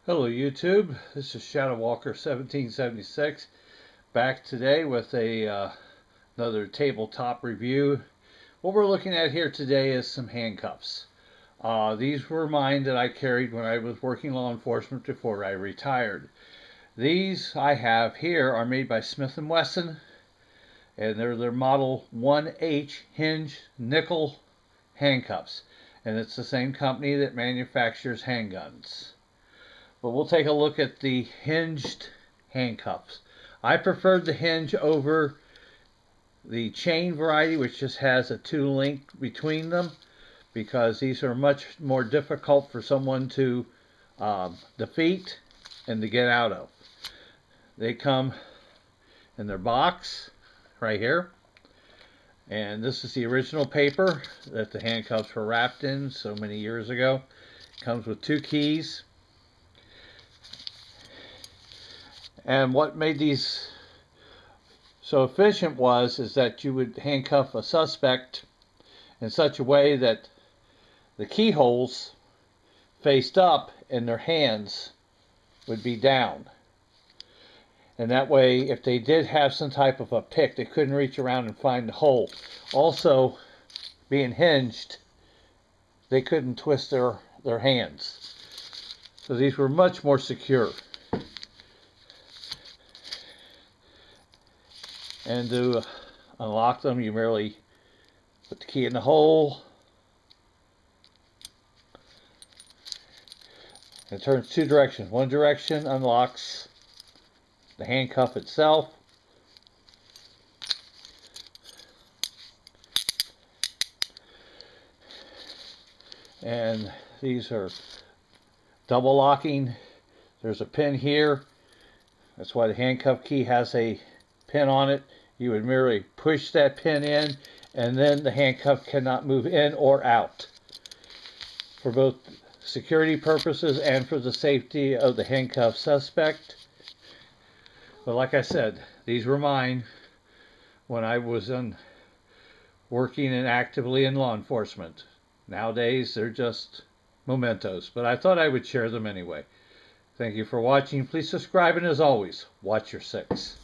Hello YouTube, this is Shadow Walker 1776 back today with another tabletop review. What we're looking at here today is some handcuffs. These were mine that I carried when I was working law enforcement before I retired. These I have here are made by Smith & Wesson, and they're their model 1H hinge nickel handcuffs, and it's the same company that manufactures handguns. But we'll take a look at the hinged handcuffs. I preferred the hinge over the chain variety, which just has a two link between them, because these are much more difficult for someone to defeat and to get out of. They come in their box right here, and this is the original paper that the handcuffs were wrapped in so many years ago. It comes with two keys. And what made these so efficient is that you would handcuff a suspect in such a way that the keyholes faced up and their hands would be down. And that way, if they did have some type of a pick, they couldn't reach around and find the hole. Also, being hinged, they couldn't twist their hands. So these were much more secure. And to unlock them, you merely put the key in the hole. It turns two directions. One direction unlocks the handcuff itself. And these are double locking. There's a pin here. That's why the handcuff key has a pin on it. You would merely push that pin in, and then the handcuff cannot move in or out, for both security purposes and for the safety of the handcuffed suspect. But like I said, these were mine when I was working and actively in law enforcement. Nowadays they're just mementos, but I thought I would share them anyway. Thank you for watching. Please subscribe, and as always, watch your six.